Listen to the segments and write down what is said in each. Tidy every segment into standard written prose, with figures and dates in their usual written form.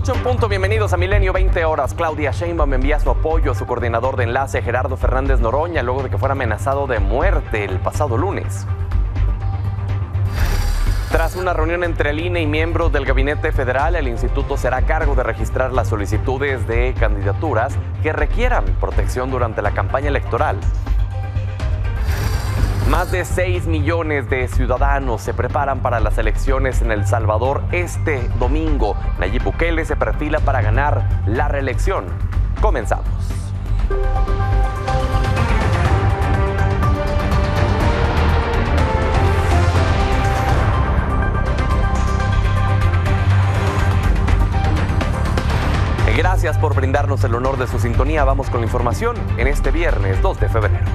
8 en punto, bienvenidos a Milenio 20 horas. Claudia Sheinbaum envía su apoyo a su coordinador de enlace, Gerardo Fernández Noroña, luego de que fuera amenazado de muerte el pasado lunes. Tras una reunión entre el INE y miembros del Gabinete Federal, el instituto será a cargo de registrar las solicitudes de candidaturas que requieran protección durante la campaña electoral. Más de 6 millones de ciudadanos se preparan para las elecciones en El Salvador este domingo. Nayib Bukele se perfila para ganar la reelección. Comenzamos. Gracias por brindarnos el honor de su sintonía. Vamos con la información en este viernes 2 de febrero.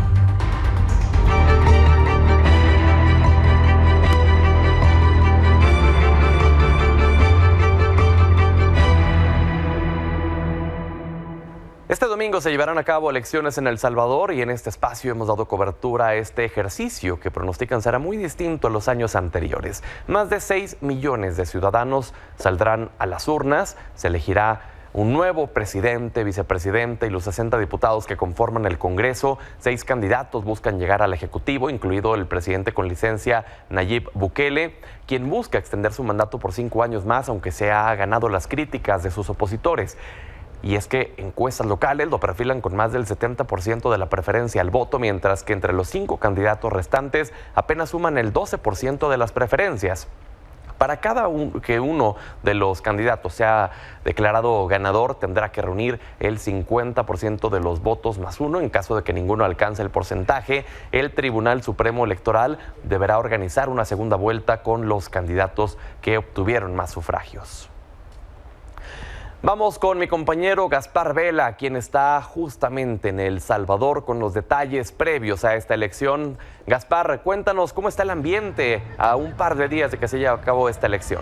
Este domingo se llevarán a cabo elecciones en El Salvador y en este espacio hemos dado cobertura a este ejercicio que pronostican será muy distinto a los años anteriores. Más de 6 millones de ciudadanos saldrán a las urnas, se elegirá un nuevo presidente, vicepresidente y los 60 diputados que conforman el Congreso. 6 candidatos buscan llegar al Ejecutivo, incluido el presidente con licencia Nayib Bukele, quien busca extender su mandato por 5 años más, aunque se ha ganado las críticas de sus opositores. Y es que encuestas locales lo perfilan con más del 70% de la preferencia al voto, mientras que entre los 5 candidatos restantes apenas suman el 12% de las preferencias. Para cada que uno de los candidatos sea declarado ganador, tendrá que reunir el 50% de los votos más uno. En caso de que ninguno alcance el porcentaje, el Tribunal Supremo Electoral deberá organizar una segunda vuelta con los candidatos que obtuvieron más sufragios. Vamos con mi compañero Gaspar Vela, quien está justamente en El Salvador con los detalles previos a esta elección. Gaspar, cuéntanos cómo está el ambiente a un par de días de que se lleve a cabo esta elección.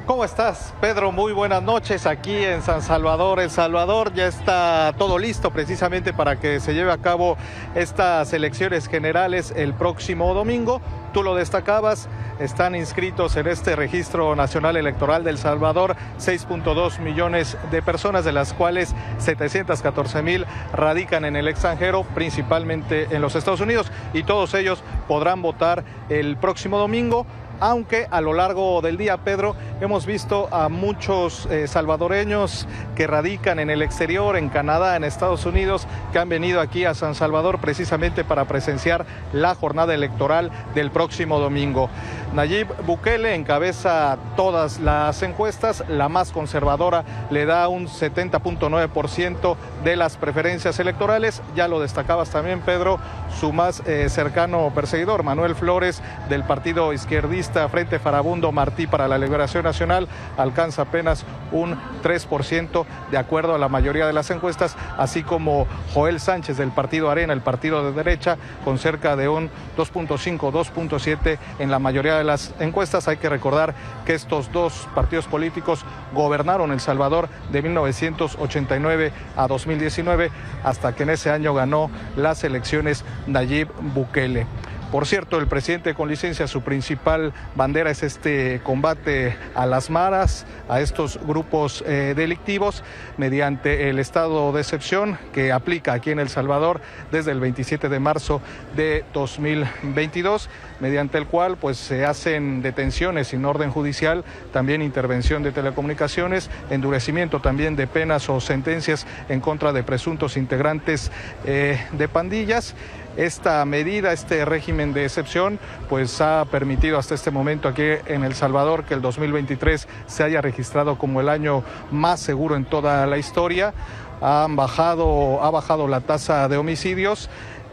¿Cómo estás, Pedro? Muy buenas noches aquí en San Salvador, El Salvador. Ya está todo listo precisamente para que se lleve a cabo estas elecciones generales el próximo domingo. Tú lo destacabas, están inscritos en este Registro Nacional Electoral de El Salvador 6.2 millones de personas, de las cuales 714,000 radican en el extranjero, principalmente en los Estados Unidos, y todos ellos podrán votar el próximo domingo. Aunque a lo largo del día, Pedro, hemos visto a muchos salvadoreños que radican en el exterior, en Canadá, en Estados Unidos, que han venido aquí a San Salvador precisamente para presenciar la jornada electoral del próximo domingo. Nayib Bukele encabeza todas las encuestas, la más conservadora le da un 70.9% de las preferencias electorales. Ya lo destacabas también, Pedro, su más cercano perseguidor, Manuel Flores, del partido izquierdista Frente Farabundo Martí para la Liberación Nacional, alcanza apenas un 3% de acuerdo a la mayoría de las encuestas, así como Joel Sánchez del partido Arena, el partido de derecha, con cerca de un 2.5, 2.7 en la mayoría de las encuestas. Hay que recordar que estos dos partidos políticos gobernaron El Salvador de 1989 a 2019, hasta que en ese año ganó las elecciones Nayib Bukele. Por cierto, el presidente con licencia, su principal bandera es este combate a las maras, a estos grupos delictivos, mediante el estado de excepción que aplica aquí en El Salvador desde el 27 de marzo de 2022, mediante el cual pues se hacen detenciones sin orden judicial, también intervención de telecomunicaciones, endurecimiento también de penas o sentencias en contra de presuntos integrantes de pandillas. Esta medida, este régimen de excepción, pues ha permitido hasta este momento aquí en El Salvador que el 2023 se haya registrado como el año más seguro en toda la historia. Ha bajado la tasa de homicidios.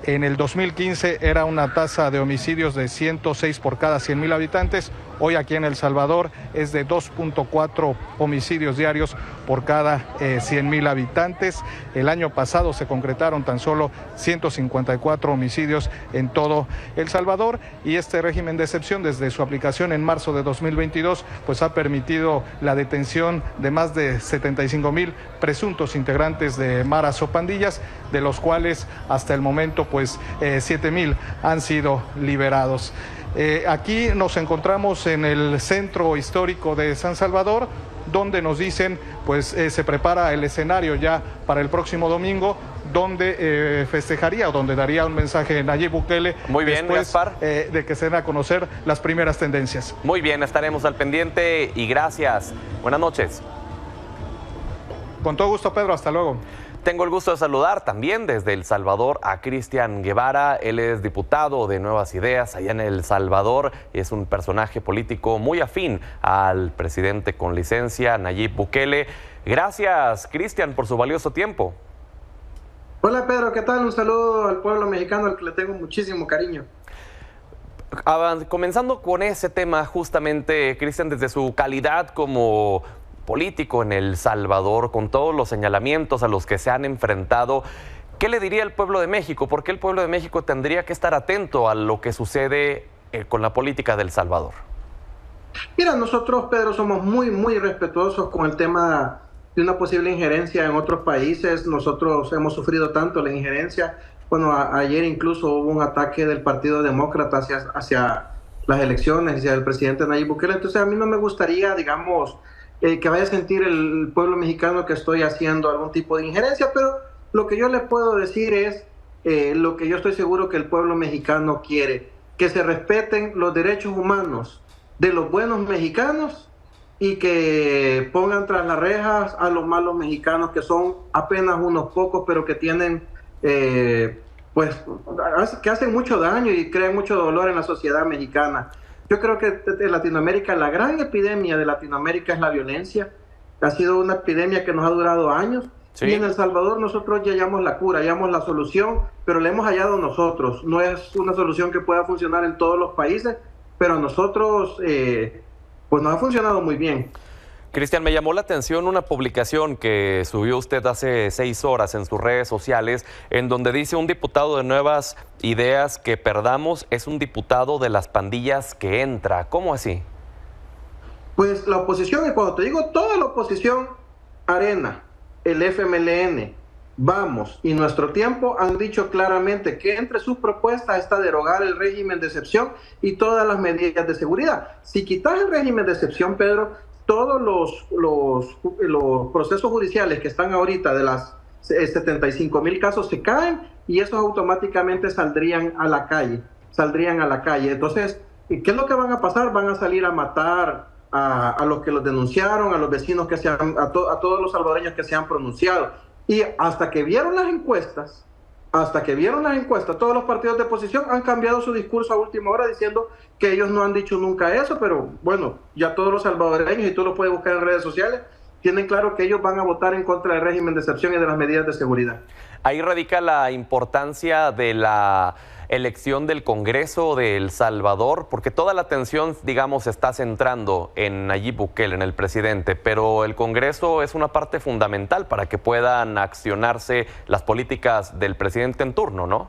En el 2015 era una tasa de homicidios de 106 por cada 100,000 habitantes. Hoy aquí en El Salvador es de 2.4 homicidios diarios por cada 100,000 habitantes. El año pasado se concretaron tan solo 154 homicidios en todo El Salvador, y este régimen de excepción desde su aplicación en marzo de 2022 pues ha permitido la detención de más de 75,000 presuntos integrantes de maras o pandillas, de los cuales hasta el momento pues 7,000 han sido liberados. Aquí nos encontramos en el centro histórico de San Salvador, donde nos dicen, pues se prepara el escenario ya para el próximo domingo, donde festejaría o donde daría un mensaje Nayib Bukele. Muy bien, después, Gaspar. De que se den a conocer las primeras tendencias. Muy bien, estaremos al pendiente y gracias. Buenas noches. Con todo gusto, Pedro. Hasta luego. Tengo el gusto de saludar también desde El Salvador a Cristian Guevara. Él es diputado de Nuevas Ideas allá en El Salvador. Es un personaje político muy afín al presidente con licencia, Nayib Bukele. Gracias, Cristian, por su valioso tiempo. Hola Pedro, ¿qué tal? Un saludo al pueblo mexicano al que le tengo muchísimo cariño. Comenzando con ese tema justamente, Cristian, desde su calidad como político en El Salvador, con todos los señalamientos a los que se han enfrentado, ¿qué le diría el pueblo de México? ¿Por qué el pueblo de México tendría que estar atento a lo que sucede con la política de El Salvador? Mira, nosotros, Pedro, somos muy respetuosos con el tema de una posible injerencia en otros países. Nosotros hemos sufrido tanto la injerencia. Bueno, ayer incluso hubo un ataque del Partido Demócrata hacia las elecciones, hacia el presidente Nayib Bukele. Entonces a mí no me gustaría, digamos, que vaya a sentir el pueblo mexicano que estoy haciendo algún tipo de injerencia, pero lo que yo les puedo decir es lo que yo estoy seguro que el pueblo mexicano quiere, que se respeten los derechos humanos de los buenos mexicanos y que pongan tras las rejas a los malos mexicanos, que son apenas unos pocos, pero que tienen, pues, que hacen mucho daño y crean mucho dolor en la sociedad mexicana. Yo creo que en Latinoamérica, la gran epidemia de Latinoamérica es la violencia. Ha sido una epidemia que nos ha durado años. Sí. Y en El Salvador nosotros ya hallamos la cura, hallamos la solución, pero la hemos hallado nosotros. No es una solución que pueda funcionar en todos los países, pero nosotros, pues nos ha funcionado muy bien. Cristian, me llamó la atención una publicación que subió usted hace 6 horas en sus redes sociales, en donde dice: un diputado de Nuevas Ideas que perdamos es un diputado de las pandillas que entra. ¿Cómo así? Pues la oposición, y cuando te digo toda la oposición, Arena, el FMLN, Vamos y Nuestro Tiempo han dicho claramente que entre sus propuestas está derogar el régimen de excepción y todas las medidas de seguridad. Si quitas el régimen de excepción, Pedro, todos los procesos judiciales que están ahorita de las 75,000 casos se caen y esos automáticamente saldrían a la calle. Entonces, ¿qué es lo que van a pasar? Van a salir a matar a los que los denunciaron, a los vecinos a todos los salvadoreños que se han pronunciado. Y hasta que vieron las encuestas, todos los partidos de oposición han cambiado su discurso a última hora diciendo que ellos no han dicho nunca eso, pero bueno, ya todos los salvadoreños, y tú lo puedes buscar en redes sociales, tienen claro que ellos van a votar en contra del régimen de excepción y de las medidas de seguridad. Ahí radica la importancia de la elección del Congreso de El Salvador, porque toda la atención, digamos, está centrando en Nayib Bukele, en el presidente, pero el Congreso es una parte fundamental para que puedan accionarse las políticas del presidente en turno, ¿no?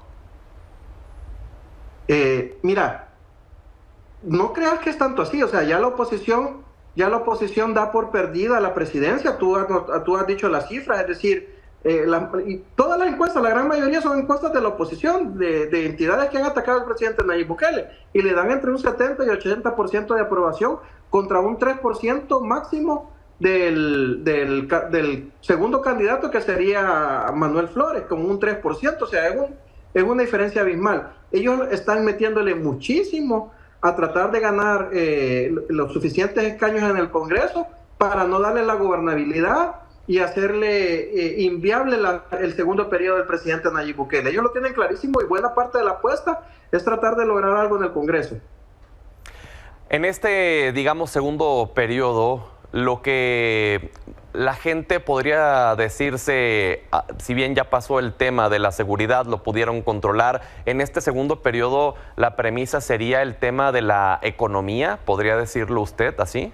Mira, no creas que es tanto así, o sea, ya la oposición da por perdida la presidencia. Tú has dicho las cifras, es decir, y todas las encuestas, la gran mayoría son encuestas de la oposición, de entidades que han atacado al presidente Nayib Bukele, y le dan entre un 70 y 80% de aprobación contra un 3% máximo del segundo candidato, que sería Manuel Flores, con un 3%, o sea, es una diferencia abismal. Ellos están metiéndole muchísimo a tratar de ganar los suficientes escaños en el Congreso para no darle la gobernabilidad y hacerle inviable el segundo periodo del presidente Nayib Bukele. Ellos lo tienen clarísimo y buena parte de la apuesta es tratar de lograr algo en el Congreso. En este, digamos, segundo periodo, lo que la gente podría decirse, si bien ya pasó el tema de la seguridad, lo pudieron controlar, en este segundo periodo la premisa sería el tema de la economía, ¿podría decirlo usted así?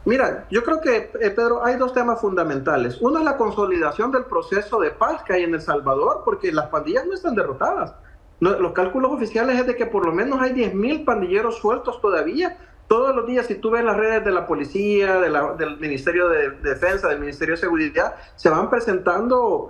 Mira, yo creo que, Pedro, hay dos temas fundamentales. Uno es la consolidación del proceso de paz que hay en El Salvador, porque las pandillas no están derrotadas. Los cálculos oficiales es de que por lo menos hay 10,000 pandilleros sueltos todavía. Todos los días, si tú ves las redes de la policía, del Ministerio de Defensa, del Ministerio de Seguridad, se van presentando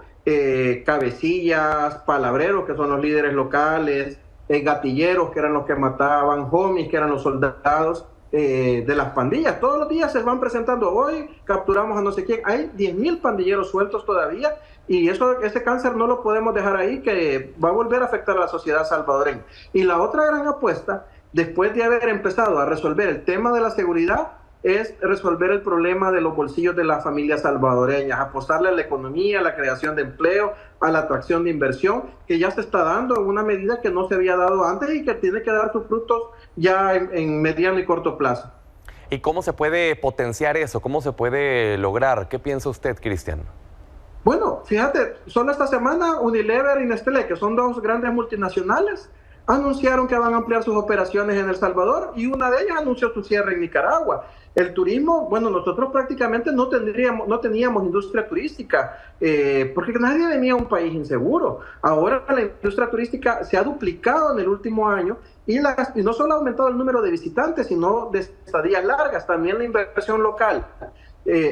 cabecillas, palabreros, que son los líderes locales, gatilleros, que eran los que mataban, homies, que eran los soldados de las pandillas. Todos los días se van presentando, hoy capturamos a no sé quién. Hay 10.000 pandilleros sueltos todavía, y ese cáncer no lo podemos dejar ahí, que va a volver a afectar a la sociedad salvadoreña. Y la otra gran apuesta, después de haber empezado a resolver el tema de la seguridad, es resolver el problema de los bolsillos de las familias salvadoreñas, apostarle a la economía, a la creación de empleo, a la atracción de inversión, que ya se está dando en una medida que no se había dado antes y que tiene que dar sus frutos ya en mediano y corto plazo. ¿Y cómo se puede potenciar eso? ¿Cómo se puede lograr? ¿Qué piensa usted, Cristian? Bueno, fíjate, solo esta semana Unilever y Nestlé, que son dos grandes multinacionales, anunciaron que van a ampliar sus operaciones en El Salvador, y una de ellas anunció su cierre en Nicaragua. El turismo, bueno, nosotros prácticamente no teníamos industria turística, porque nadie venía a un país inseguro. Ahora la industria turística se ha duplicado en el último año, y no solo ha aumentado el número de visitantes, sino de estadías largas. También la inversión local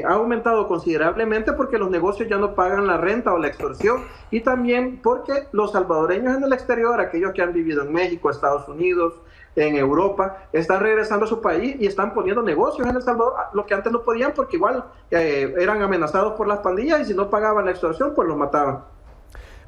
ha aumentado considerablemente, porque los negocios ya no pagan la renta o la extorsión, y también porque los salvadoreños en el exterior, aquellos que han vivido en México, Estados Unidos, en Europa, están regresando a su país y están poniendo negocios en El Salvador, lo que antes no podían, porque igual eran amenazados por las pandillas, y si no pagaban la extorsión, pues los mataban.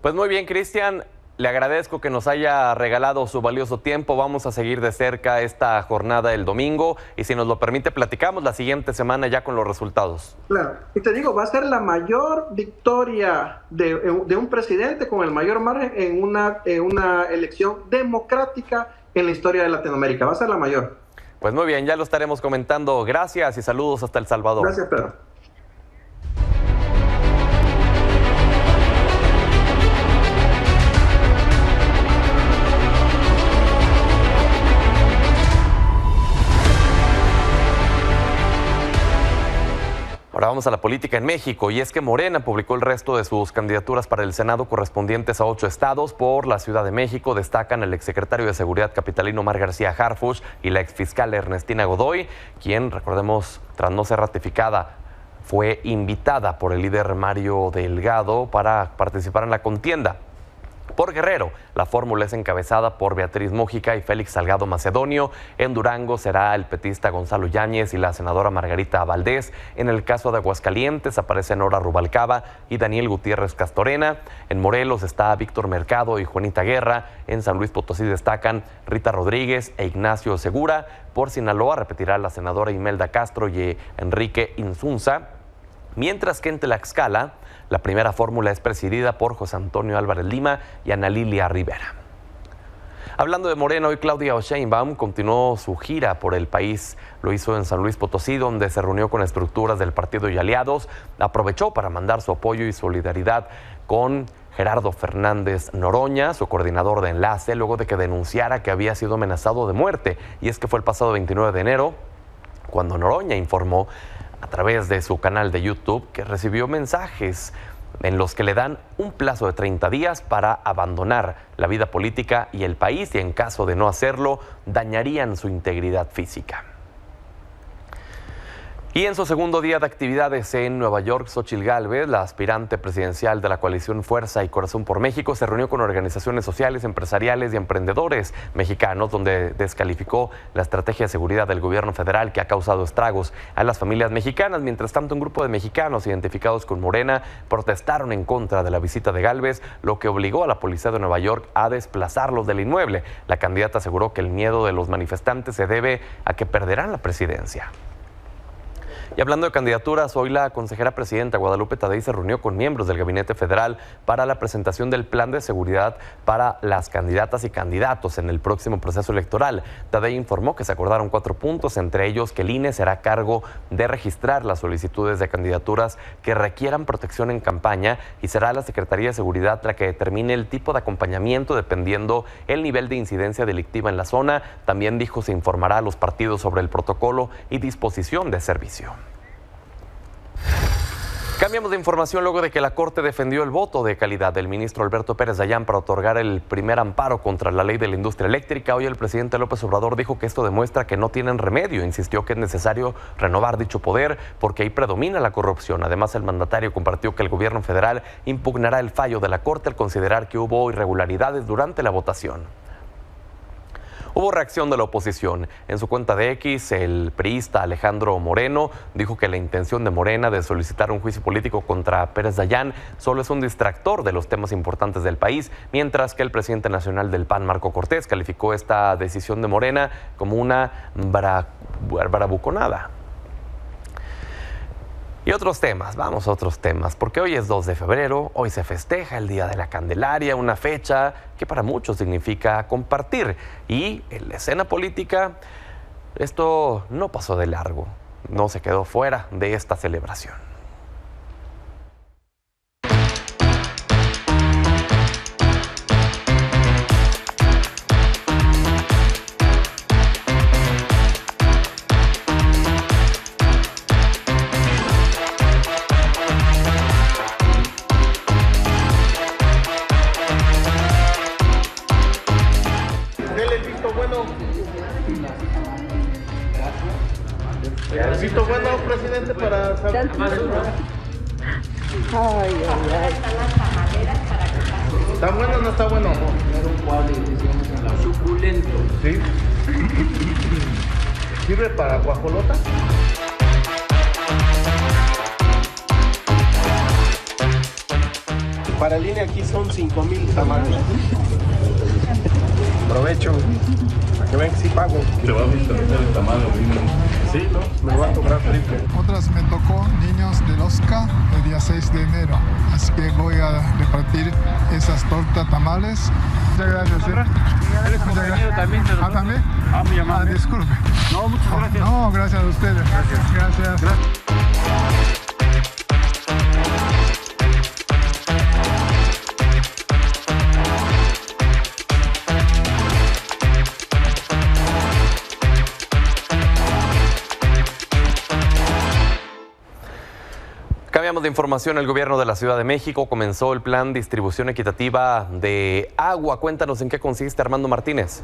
Pues muy bien, Cristian. Le agradezco que nos haya regalado su valioso tiempo. Vamos a seguir de cerca esta jornada el domingo, y si nos lo permite, platicamos la siguiente semana ya con los resultados. Claro, y te digo, va a ser la mayor victoria de un presidente con el mayor margen en una elección democrática en la historia de Latinoamérica. Va a ser la mayor. Pues muy bien, ya lo estaremos comentando. Gracias y saludos hasta El Salvador. Gracias, Pedro. Ahora vamos a la política en México, y es que Morena publicó el resto de sus candidaturas para el Senado correspondientes a 8 estados. Por la Ciudad de México destacan el exsecretario de Seguridad capitalino Omar García Harfuch y la exfiscal Ernestina Godoy, quien, recordemos, tras no ser ratificada, fue invitada por el líder Mario Delgado para participar en la contienda. Por Guerrero, la fórmula es encabezada por Beatriz Mójica y Félix Salgado Macedonio. En Durango será el petista Gonzalo Yáñez y la senadora Margarita Valdés. En el caso de Aguascalientes aparecen Nora Rubalcaba y Daniel Gutiérrez Castorena. En Morelos está Víctor Mercado y Juanita Guerra. En San Luis Potosí destacan Rita Rodríguez e Ignacio Segura. Por Sinaloa repetirá la senadora Imelda Castro y Enrique Insunza. Mientras que en Tlaxcala, la primera fórmula es presidida por José Antonio Álvarez Lima y Ana Lilia Rivera. Hablando de Morena, hoy Claudia Sheinbaum continuó su gira por el país. Lo hizo en San Luis Potosí, donde se reunió con estructuras del partido y aliados. Aprovechó para mandar su apoyo y solidaridad con Gerardo Fernández Noroña, su coordinador de enlace, luego de que denunciara que había sido amenazado de muerte. Y es que fue el pasado 29 de enero cuando Noroña informó a través de su canal de YouTube que recibió mensajes en los que le dan un plazo de 30 días para abandonar la vida política y el país, y en caso de no hacerlo, dañarían su integridad física. Y en su segundo día de actividades en Nueva York, Xóchitl Gálvez, la aspirante presidencial de la coalición Fuerza y Corazón por México, se reunió con organizaciones sociales, empresariales y emprendedores mexicanos, donde descalificó la estrategia de seguridad del gobierno federal, que ha causado estragos a las familias mexicanas. Mientras tanto, un grupo de mexicanos identificados con Morena protestaron en contra de la visita de Gálvez, lo que obligó a la policía de Nueva York a desplazarlos del inmueble. La candidata aseguró que el miedo de los manifestantes se debe a que perderán la presidencia. Y hablando de candidaturas, hoy la consejera presidenta Guadalupe Tadei se reunió con miembros del Gabinete Federal para la presentación del plan de seguridad para las candidatas y candidatos en el próximo proceso electoral. Tadei informó que se acordaron 4 puntos, entre ellos que el INE será a cargo de registrar las solicitudes de candidaturas que requieran protección en campaña, y será la Secretaría de Seguridad la que determine el tipo de acompañamiento dependiendo el nivel de incidencia delictiva en la zona. También dijo se informará a los partidos sobre el protocolo y disposición de servicio. Cambiamos de información luego de que la Corte defendió el voto de calidad del ministro Alberto Pérez Dayán para otorgar el primer amparo contra la ley de la industria eléctrica. Hoy el presidente López Obrador dijo que esto demuestra que no tienen remedio. Insistió que es necesario renovar dicho poder porque ahí predomina la corrupción. Además, el mandatario compartió que el gobierno federal impugnará el fallo de la Corte al considerar que hubo irregularidades durante la votación. Hubo reacción de la oposición. En su cuenta de X, el priista Alejandro Moreno dijo que la intención de Morena de solicitar un juicio político contra Pérez Dayán solo es un distractor de los temas importantes del país, mientras que el presidente nacional del PAN, Marco Cortés, calificó esta decisión de Morena como una bravuconada. Y otros temas, vamos a otros temas, porque hoy es 2 de febrero, hoy se festeja el Día de la Candelaria, una fecha que para muchos significa compartir. Y en la escena política, esto no pasó de largo, no se quedó fuera de esta celebración. Visto bueno, presidente, para saber. Ay. ¿Está bueno o no está bueno? Suculento. Sí. ¿Sirve para guajolota? Para el INE aquí son 5,000 tamales. Aprovecho. Para que vean que sí pago. ¿Te va a gustar el tamal? Sí, ¿no? Me lo va a cobrar felipe. Otras me tocó niños del Oscar el día 6 de enero. Así que voy a repartir esas tortas tamales. Muchas gracias. ¿Eres compañero también? ¿También? Muy amable. Disculpe. No, muchas gracias. No, gracias a ustedes. Gracias. Cambiamos de información. El gobierno de la Ciudad de México comenzó el plan distribución equitativa de agua. Cuéntanos en qué consiste, Armando Martínez.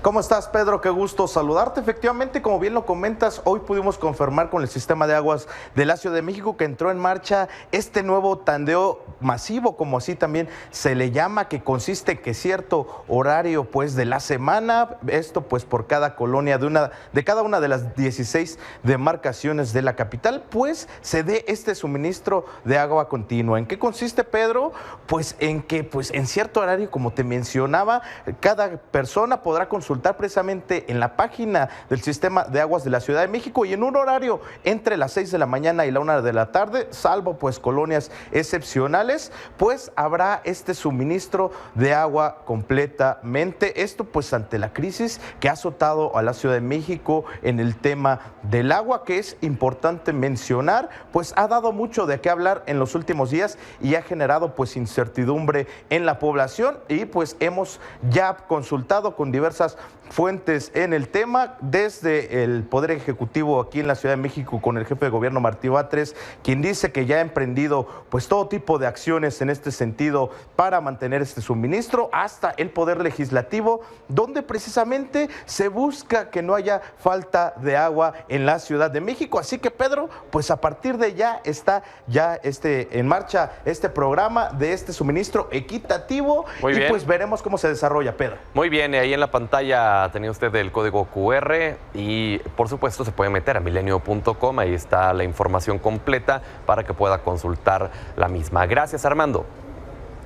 ¿Cómo estás, Pedro? Qué gusto saludarte. Efectivamente, como bien lo comentas, hoy pudimos confirmar con el sistema de aguas de la Ciudad de México que entró en marcha este nuevo tandeo masivo, como así también se le llama, que consiste en que cierto horario pues de la semana, esto pues por cada colonia de cada una de las 16 demarcaciones de la capital, pues se dé este suministro de agua continua. ¿En qué consiste, Pedro? Pues en que pues en cierto horario, como te mencionaba, cada persona podrá consultar precisamente en la página del sistema de aguas de la Ciudad de México y en un horario entre las 6 de la mañana y la 1 de la tarde, salvo pues colonias excepcionales, pues habrá este suministro de agua completamente. Esto pues ante la crisis que ha azotado a la Ciudad de México en el tema del agua, que es importante mencionar, pues ha dado mucho de qué hablar en los últimos días y ha generado pues incertidumbre en la población, y pues hemos ya consultado con diversas fuentes en el tema, desde el Poder Ejecutivo aquí en la Ciudad de México con el jefe de gobierno Martí Batres, quien dice que ya ha emprendido pues todo tipo de acciones en este sentido para mantener este suministro, hasta el Poder Legislativo, donde precisamente se busca que no haya falta de agua en la Ciudad de México. Así que, Pedro, pues a partir de ya está en marcha este programa de este suministro equitativo. Muy bien. Pues veremos cómo se desarrolla, Pedro. Muy bien, y ahí en la pantalla tenía usted el código QR y por supuesto se puede meter a milenio.com, ahí está la información completa para que pueda consultar la misma. Gracias, Armando.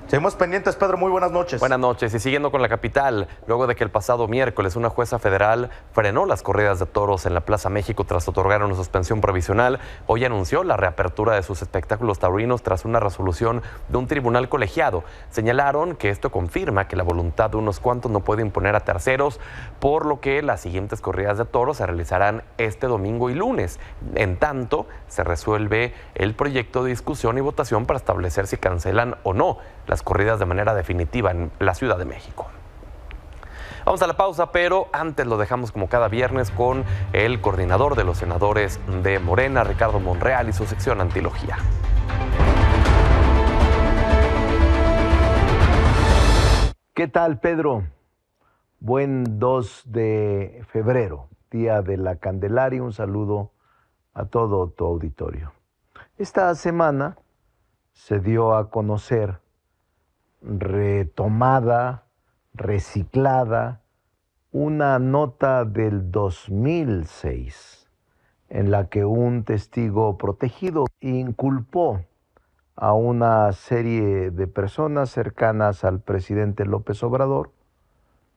Seguimos pendientes, Pedro. Muy buenas noches. Buenas noches. Y siguiendo con la capital, luego de que el pasado miércoles una jueza federal frenó las corridas de toros en la Plaza México tras otorgar una suspensión provisional, hoy anunció la reapertura de sus espectáculos taurinos tras una resolución de un tribunal colegiado. Señalaron que esto confirma que la voluntad de unos cuantos no puede imponer a terceros, por lo que las siguientes corridas de toros se realizarán este domingo y lunes. En tanto, se resuelve el proyecto de discusión y votación para establecer si cancelan o no las corridas de manera definitiva en la Ciudad de México. Vamos a la pausa, pero antes lo dejamos como cada viernes con el coordinador de los senadores de Morena, Ricardo Monreal, y su sección Antilogía. ¿Qué tal, Pedro? Buen 2 de febrero, Día de la Candelaria. Un saludo a todo tu auditorio. Esta semana se dio a conocer retomada, reciclada, una nota del 2006 en la que un testigo protegido inculpó a una serie de personas cercanas al presidente López Obrador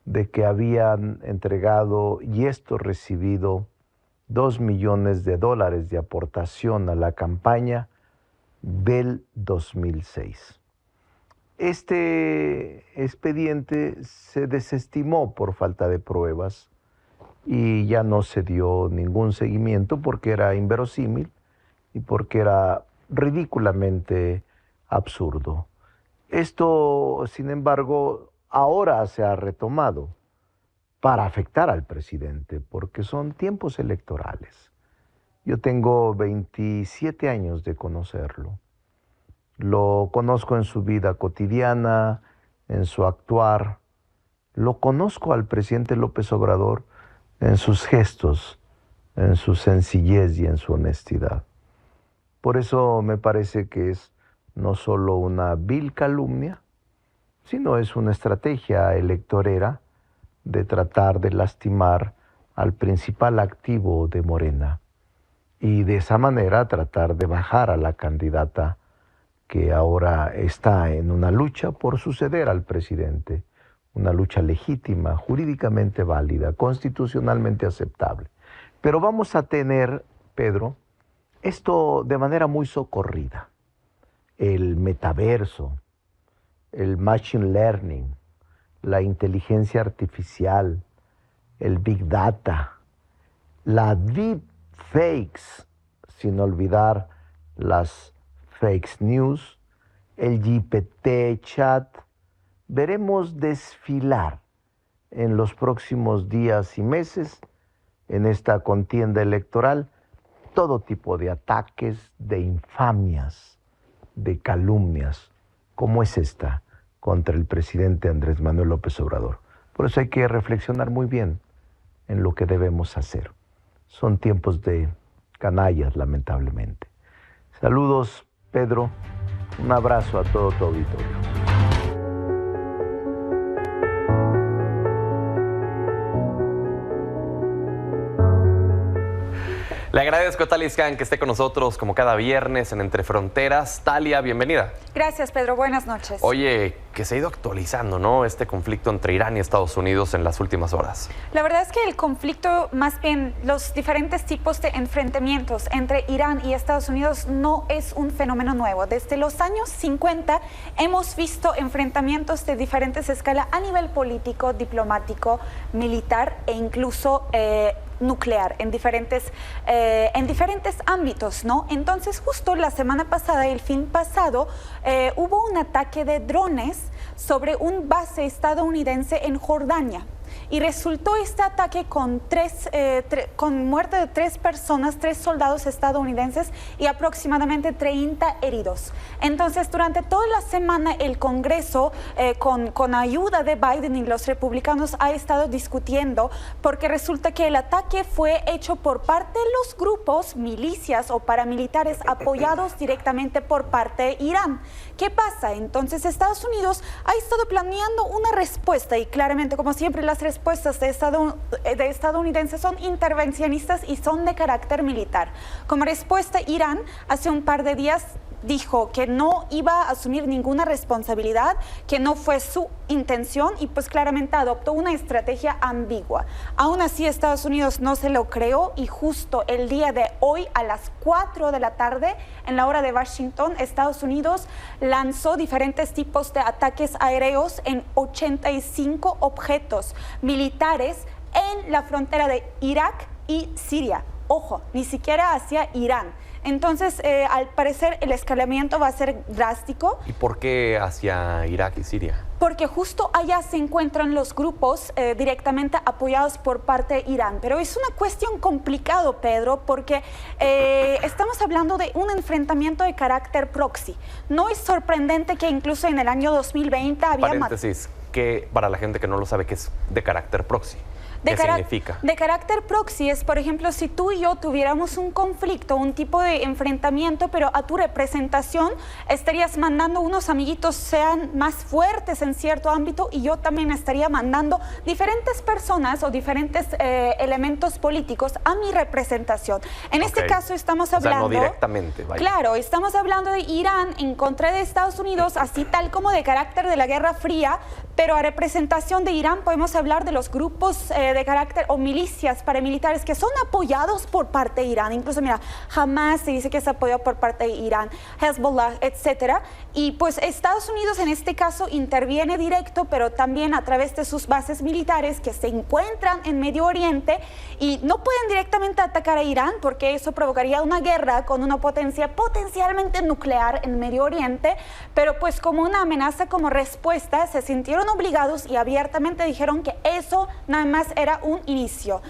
de que habían entregado y recibido $2 millones de aportación a la campaña del 2006. Este expediente se desestimó por falta de pruebas y ya no se dio ningún seguimiento porque era inverosímil y porque era ridículamente absurdo. Esto, sin embargo, ahora se ha retomado para afectar al presidente, porque son tiempos electorales. Yo tengo 27 años de conocerlo. Lo conozco en su vida cotidiana, en su actuar. Lo conozco al presidente López Obrador en sus gestos, en su sencillez y en su honestidad. Por eso me parece que es no solo una vil calumnia, sino es una estrategia electorera de tratar de lastimar al principal activo de Morena y de esa manera tratar de bajar a la candidata que ahora está en una lucha por suceder al presidente, una lucha legítima, jurídicamente válida, constitucionalmente aceptable. Pero vamos a tener, Pedro, esto de manera muy socorrida, el metaverso, el machine learning, la inteligencia artificial, el big data, la deep fakes, sin olvidar las fake news, el GPT chat. Veremos desfilar en los próximos días y meses en esta contienda electoral todo tipo de ataques, de infamias, de calumnias, como es esta contra el presidente Andrés Manuel López Obrador. Por eso hay que reflexionar muy bien en lo que debemos hacer. Son tiempos de canallas, lamentablemente. Saludos, Pedro. Un abrazo a todo tu auditorio. Le agradezco a Talia Iscán que esté con nosotros como cada viernes en Entre Fronteras. Talia, bienvenida. Gracias, Pedro. Buenas noches. Oye, que se ha ido actualizando, ¿no? Este conflicto entre Irán y Estados Unidos en las últimas horas. La verdad es que el conflicto, más bien los diferentes tipos de enfrentamientos entre Irán y Estados Unidos no es un fenómeno nuevo. Desde los años 50 hemos visto enfrentamientos de diferentes escalas a nivel político, diplomático, militar e incluso nuclear en diferentes ámbitos, ¿no? Entonces, justo la semana pasada, el fin pasado, hubo un ataque de drones sobre un base estadounidense en Jordania. Y resultó este ataque con muerte de 3 personas, 3 soldados estadounidenses y aproximadamente 30 heridos. Entonces, durante toda la semana, el Congreso, con ayuda de Biden y los republicanos, ha estado discutiendo porque resulta que el ataque fue hecho por parte de los grupos, milicias o paramilitares apoyados directamente por parte de Irán. ¿Qué pasa? Entonces, Estados Unidos ha estado planeando una respuesta y claramente, como siempre, las respuestas de estadounidenses son intervencionistas y son de carácter militar. Como respuesta, Irán hace un par de días dijo que no iba a asumir ninguna responsabilidad, que no fue su intención y pues claramente adoptó una estrategia ambigua. Aún así, Estados Unidos no se lo creó y justo el día de hoy a las 4 de la tarde, en la hora de Washington, Estados Unidos lanzó diferentes tipos de ataques aéreos en 85 objetos militares en la frontera de Irak y Siria. Ojo, ni siquiera hacia Irán. Entonces, al parecer, el escalamiento va a ser drástico. ¿Y por qué hacia Irak y Siria? Porque justo allá se encuentran los grupos directamente apoyados por parte de Irán. Pero es una cuestión complicada, Pedro, porque estamos hablando de un enfrentamiento de carácter proxy. No es sorprendente que incluso en el año 2020 había... Paréntesis, que para la gente que no lo sabe, ¿qué es de carácter proxy? ¿Qué significa? De carácter proxy es, por ejemplo, si tú y yo tuviéramos un conflicto, un tipo de enfrentamiento, pero a tu representación estarías mandando unos amiguitos sean más fuertes en cierto ámbito y yo también estaría mandando diferentes personas o diferentes elementos políticos a mi representación. En este caso estamos hablando... O sea, no directamente. Vaya. Claro, estamos hablando de Irán en contra de Estados Unidos, así tal como de carácter de la Guerra Fría, pero a representación de Irán podemos hablar de los grupos de carácter o milicias paramilitares que son apoyados por parte de Irán. Incluso, mira, Hamas se dice que es apoyado por parte de Irán, Hezbollah, etcétera. Y pues Estados Unidos en este caso interviene directo, pero también a través de sus bases militares que se encuentran en Medio Oriente y no pueden directamente atacar a Irán porque eso provocaría una guerra con una potencia potencialmente nuclear en Medio Oriente, pero pues como una amenaza, como respuesta, se sintieron obligados y abiertamente dijeron que eso nada más era un inicio.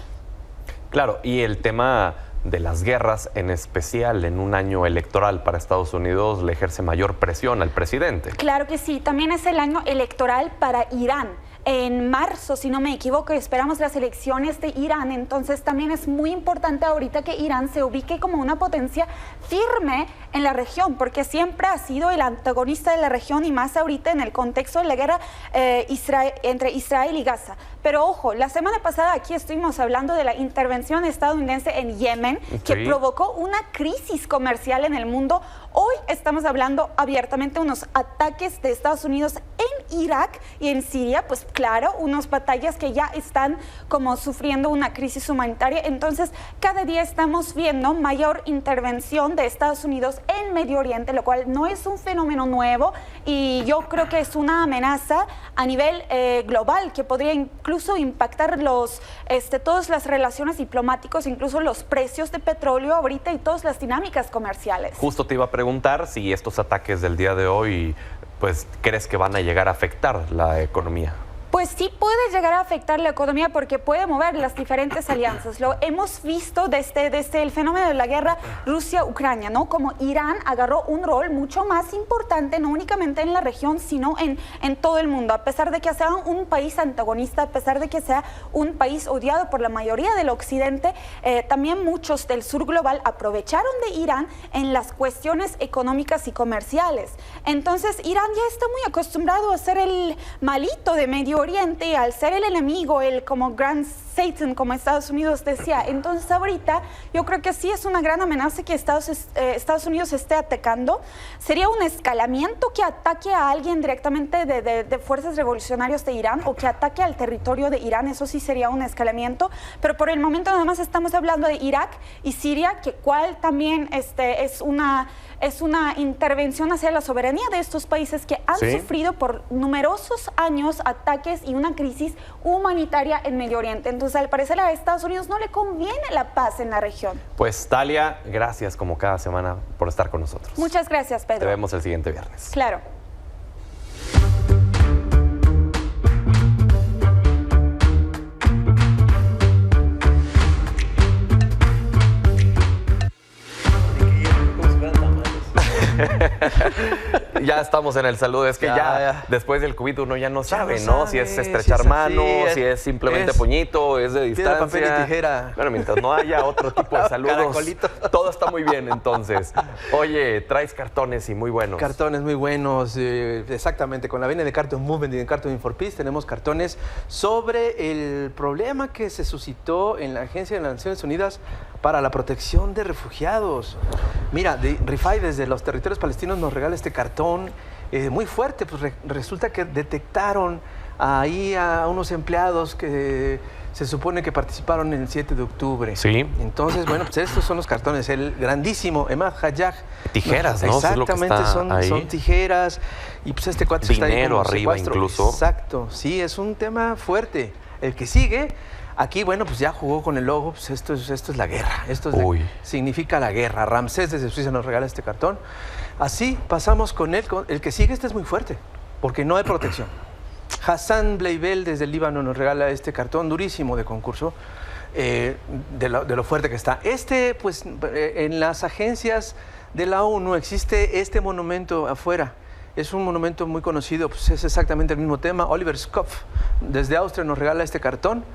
Claro, y el tema de las guerras, en especial en un año electoral para Estados Unidos, le ejerce mayor presión al presidente. Claro que sí, también es el año electoral para Irán. En marzo, si no me equivoco, esperamos las elecciones de Irán, entonces también es muy importante ahorita que Irán se ubique como una potencia firme en la región, porque siempre ha sido el antagonista de la región y más ahorita en el contexto de la guerra entre Israel y Gaza. Pero ojo, la semana pasada aquí estuvimos hablando de la intervención estadounidense en Yemen, que provocó una crisis comercial en el mundo. Hoy estamos hablando abiertamente de unos ataques de Estados Unidos en Irak y en Siria, pues claro, unas batallas que ya están como sufriendo una crisis humanitaria. Entonces, cada día estamos viendo mayor intervención de Estados Unidos en Medio Oriente, lo cual no es un fenómeno nuevo y yo creo que es una amenaza a nivel global que podría incluso impactar todas las relaciones diplomáticas, incluso los precios de petróleo ahorita y todas las dinámicas comerciales. Justo te iba a preguntar si estos ataques del día de hoy, pues, ¿crees que van a llegar a afectar la economía? Pues sí puede llegar a afectar la economía porque puede mover las diferentes alianzas. Lo hemos visto desde el fenómeno de la guerra Rusia-Ucrania, ¿no? Como Irán agarró un rol mucho más importante, no únicamente en la región, sino en todo el mundo. A pesar de que sea un país antagonista, a pesar de que sea un país odiado por la mayoría del occidente, también muchos del sur global aprovecharon de Irán en las cuestiones económicas y comerciales. Entonces, Irán ya está muy acostumbrado a ser el malito de Medio Oriente, al ser el enemigo, el como Grand Satan, como Estados Unidos decía. Entonces ahorita yo creo que sí es una gran amenaza que Estados Unidos esté atacando. Sería un escalamiento que ataque a alguien directamente de fuerzas revolucionarias de Irán o que ataque al territorio de Irán. Eso sí sería un escalamiento, pero por el momento nada más estamos hablando de Irak y Siria, que cual también es una intervención hacia la soberanía de estos países que han sufrido por numerosos años ataques y una crisis humanitaria en Medio Oriente. Entonces, al parecer a Estados Unidos no le conviene la paz en la región. Pues, Talia, gracias como cada semana por estar con nosotros. Muchas gracias, Pedro. Te vemos el siguiente viernes. Claro. Ya estamos en el saludo, es que ya después del COVID uno ya no sabe, ¿no? Si es estrechar manos, si es simplemente puñito, es de distancia. Papel y tijera. Bueno, mientras no haya otro tipo de saludos, todo está muy bien entonces. Oye, traes cartones y muy buenos. Cartones muy buenos, exactamente. Con la venia de Cartoon Movement y de Cartoon for Peace tenemos cartones sobre el problema que se suscitó en la Agencia de las Naciones Unidas para la Protección de Refugiados. Mira, Rifai desde los territorios palestinos nos regala este cartón muy fuerte. Pues resulta que detectaron ahí a unos empleados que se supone que participaron el 7 de octubre. Sí. Entonces, bueno, pues estos son los cartones. El grandísimo Emad Hayaj. Tijeras, ¿no? Exactamente, son tijeras. Y pues este cuate está ahí dinero arriba secuestro. Incluso. Exacto, sí, es un tema fuerte. El que sigue... Aquí, bueno, pues ya jugó con el logo, pues esto es la guerra, significa la guerra. Ramsés desde Suiza nos regala este cartón. Así pasamos con él, el que sigue, este es muy fuerte, porque no hay protección. Hassan Bleibel desde el Líbano nos regala este cartón durísimo de concurso, de lo fuerte que está. Pues en las agencias de la ONU existe este monumento afuera. Es un monumento muy conocido, pues es exactamente el mismo tema. Oliver Skopf desde Austria nos regala este cartón.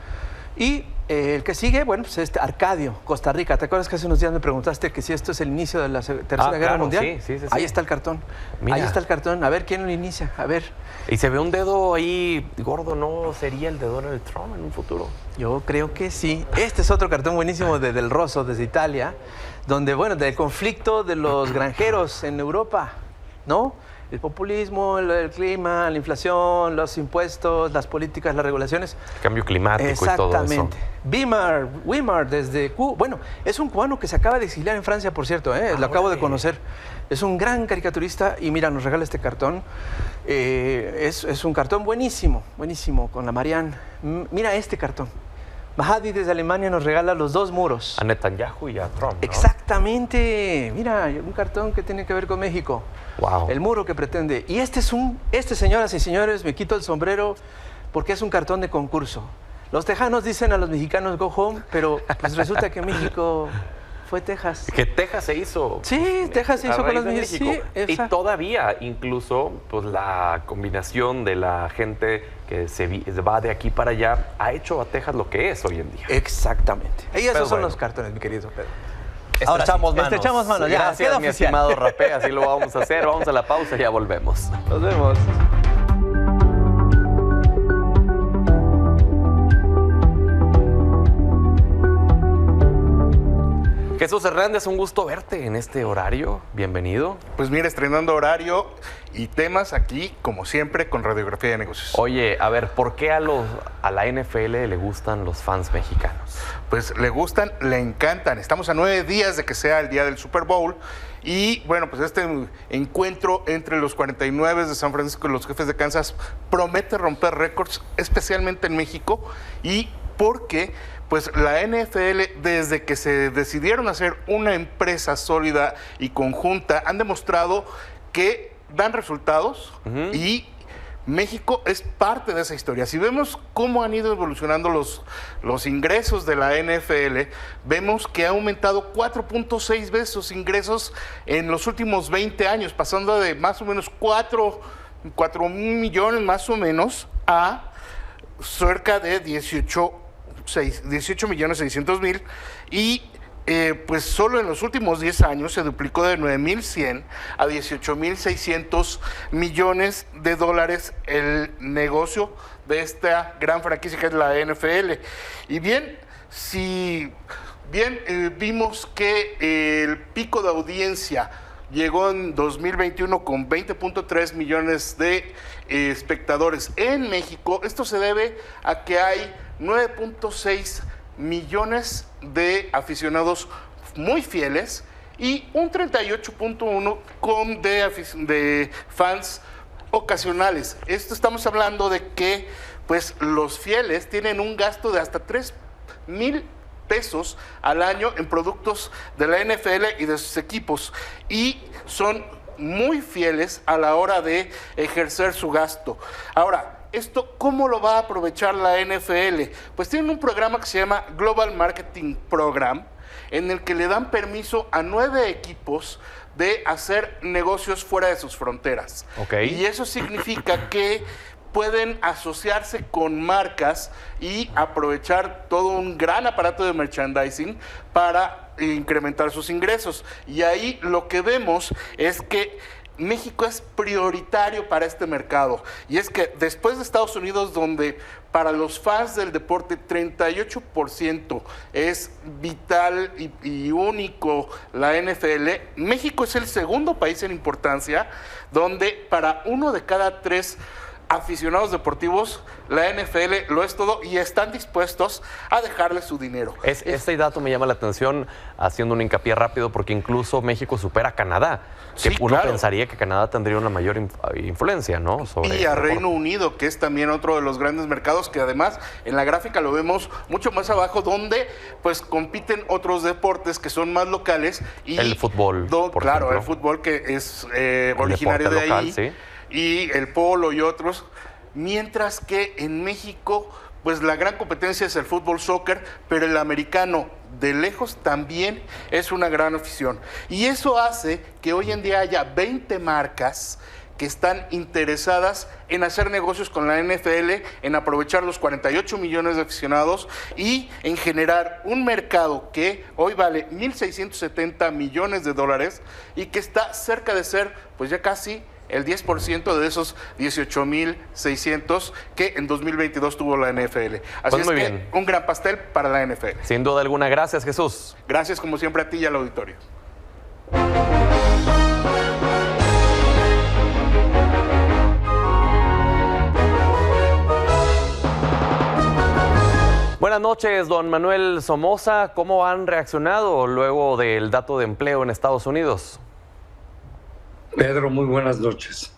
Y el que sigue, bueno, pues Arcadio, Costa Rica. ¿Te acuerdas que hace unos días me preguntaste que si esto es el inicio de la Tercera Guerra Mundial? Sí. Ahí está el cartón. Mira. Ahí está el cartón. A ver quién lo inicia. A ver. Y se ve un dedo ahí gordo, ¿no? ¿Sería el de Donald Trump en un futuro? Yo creo que sí. Este es otro cartón buenísimo de Del Rosso, desde Italia, donde, bueno, del conflicto de los granjeros en Europa, ¿no? El populismo, el clima, la inflación, los impuestos, las políticas, las regulaciones. El cambio climático y todo eso. Exactamente. Wimar, desde Cuba. Bueno, es un cubano que se acaba de exiliar en Francia, por cierto, lo acabo de conocer. Es un gran caricaturista y mira, nos regala este cartón. Es un cartón buenísimo, con la Marianne. Mira este cartón. Mahdi desde Alemania nos regala los dos muros. A Netanyahu y a Trump, ¿no? Exactamente. Mira, un cartón que tiene que ver con México. Wow. El muro que pretende. Y señoras y señores, me quito el sombrero porque es un cartón de concurso. Los tejanos dicen a los mexicanos go home, pero pues resulta que México fue Texas. Que Texas se hizo. Sí, Texas se hizo con los mexicanos. Sí, y todavía, incluso, pues la combinación de la gente que se va de aquí para allá ha hecho a Texas lo que es hoy en día. Exactamente. Y esos son los cartones, mi querido Pedro. Estrechamos manos. Estrechamos manos. Ya, gracias, queda mi oficial. estimado Rapé. Así lo vamos a hacer. Vamos a la pausa y ya volvemos. Nos vemos. Jesús Hernández, un gusto verte en este horario. Bienvenido. Pues mira, estrenando horario y temas aquí, como siempre, con Radiografía de Negocios. Oye, a ver, ¿por qué a la NFL le gustan los fans mexicanos? Pues le gustan, le encantan. Estamos a 9 días de que sea el día del Super Bowl. Y bueno, pues este encuentro entre los 49 de San Francisco y los Jefes de Kansas promete romper récords, especialmente en México. Y porque pues la NFL, desde que se decidieron hacer una empresa sólida y conjunta, han demostrado que dan resultados y México es parte de esa historia. Si vemos cómo han ido evolucionando los ingresos de la NFL, vemos que ha aumentado 4.6 veces sus ingresos en los últimos 20 años, pasando de más o menos 4 millones más o menos a cerca de 18.600.000 y pues solo en los últimos 10 años se duplicó de 9.100 a 18.600 millones de dólares el negocio de esta gran franquicia que es la NFL. Y bien, vimos que el pico de audiencia llegó en 2021 con 20.3 millones de espectadores en México. Esto se debe a que hay 9.6 millones de aficionados muy fieles y un 38.1 de fans ocasionales. Esto estamos hablando de que pues los fieles tienen un gasto de hasta 3,000 pesos al año en productos de la NFL y de sus equipos y son muy fieles a la hora de ejercer su gasto. Ahora, ¿esto cómo lo va a aprovechar la NFL? Pues tienen un programa que se llama Global Marketing Program, en el que le dan permiso a 9 equipos de hacer negocios fuera de sus fronteras. Okay. Y eso significa que pueden asociarse con marcas y aprovechar todo un gran aparato de merchandising para incrementar sus ingresos. Y ahí lo que vemos es que México es prioritario para este mercado. Y es que después de Estados Unidos, donde para los fans del deporte 38% es vital y único la NFL, México es el segundo país en importancia, donde para 1 de cada 3 aficionados deportivos, la NFL lo es todo y están dispuestos a dejarle su dinero. Este dato me llama la atención, haciendo un hincapié rápido, porque incluso México supera a Canadá. Sí, que uno claro. pensaría que Canadá tendría una mayor influencia, ¿no? Sobre y a Reino Unido, que es también otro de los grandes mercados, que además en la gráfica lo vemos mucho más abajo, donde pues compiten otros deportes que son más locales. Y el fútbol, por claro, ejemplo. el fútbol que es originario de local, ahí. ¿sí? Y el polo y otros, mientras que en México, pues la gran competencia es el fútbol, soccer, pero el americano de lejos también es una gran afición. Y eso hace que hoy en día haya 20 marcas que están interesadas en hacer negocios con la NFL, en aprovechar los 48 millones de aficionados y en generar un mercado que hoy vale 1.670 millones de dólares y que está cerca de ser pues ya casi el 10% de esos 18.600 que en 2022 tuvo la NFL. Así Pues es muy que bien. un gran pastel para la NFL. Sin duda alguna, gracias Jesús. Gracias como siempre a ti y al auditorio. Buenas noches, don Manuel Somoza. ¿Cómo han reaccionado luego del dato de empleo en Estados Unidos? Pedro, muy buenas noches.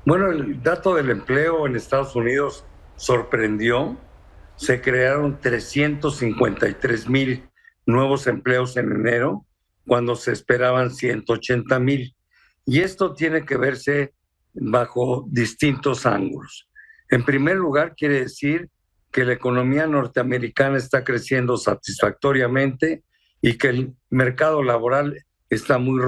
Bueno, el dato del empleo en Estados Unidos sorprendió. Se crearon 353,000 nuevos empleos en enero, cuando se esperaban 180,000. Y esto tiene que verse bajo distintos ángulos. En primer lugar, quiere decir que la economía norteamericana está creciendo satisfactoriamente y que el mercado laboral está muy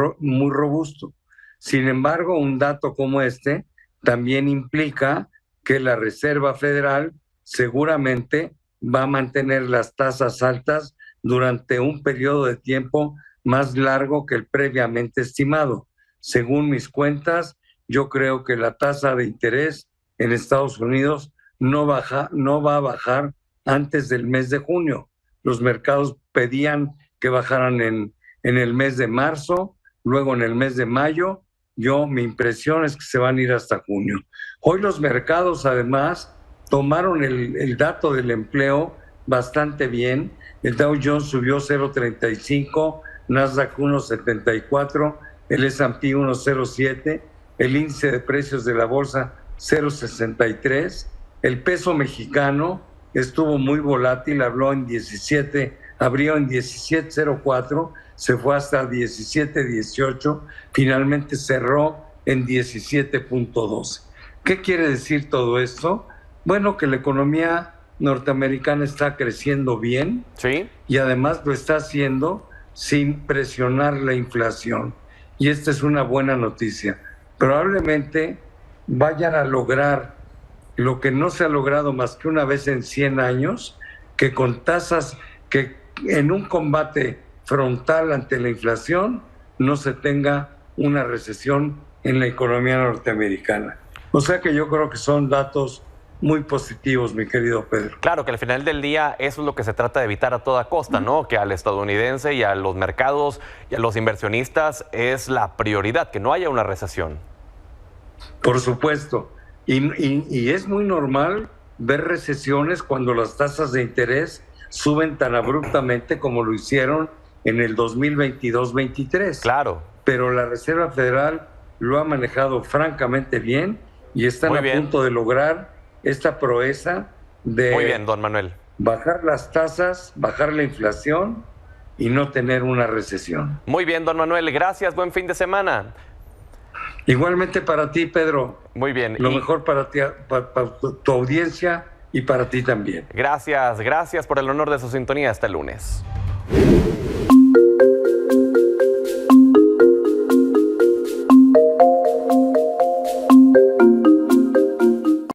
robusto. Sin embargo, un dato como este también implica que la Reserva Federal seguramente va a mantener las tasas altas durante un periodo de tiempo más largo que el previamente estimado. Según mis cuentas, yo creo que la tasa de interés en Estados Unidos no va a bajar antes del mes de junio. Los mercados pedían que bajaran en el mes de marzo, luego en el mes de mayo. Mi impresión es que se van a ir hasta junio. Hoy los mercados además tomaron el dato del empleo bastante bien. El Dow Jones subió 0.35, Nasdaq 1.74, el S&P 1.07, el índice de precios de la bolsa 0.63. El peso mexicano estuvo muy volátil, abrió en 17.04, se fue hasta 17.18, finalmente cerró en 17.12. ¿Qué quiere decir todo esto? Bueno, que la economía norteamericana está creciendo bien, ¿sí? Y además lo está haciendo sin presionar la inflación. Y esta es una buena noticia. Probablemente vayan a lograr lo que no se ha logrado más que una vez en 100 años, que con tasas que en un combate frontal ante la inflación no se tenga una recesión en la economía norteamericana. O sea que yo creo que son datos muy positivos, mi querido Pedro. Claro que al final del día eso es lo que se trata de evitar a toda costa, ¿no? Que al estadounidense y a los mercados y a los inversionistas es la prioridad, que no haya una recesión. Por supuesto. Y es muy normal ver recesiones cuando las tasas de interés suben tan abruptamente como lo hicieron en el 2022-23. Claro. Pero la Reserva Federal lo ha manejado francamente bien y están a punto de lograr esta proeza de Muy bien, don Manuel. bajar las tasas, bajar la inflación y no tener una recesión. Muy bien, don Manuel. Gracias. Buen fin de semana. Igualmente para ti, Pedro. Muy bien. Lo mejor para ti, para tu audiencia y para ti también. Gracias por el honor de su sintonía. Hasta el lunes.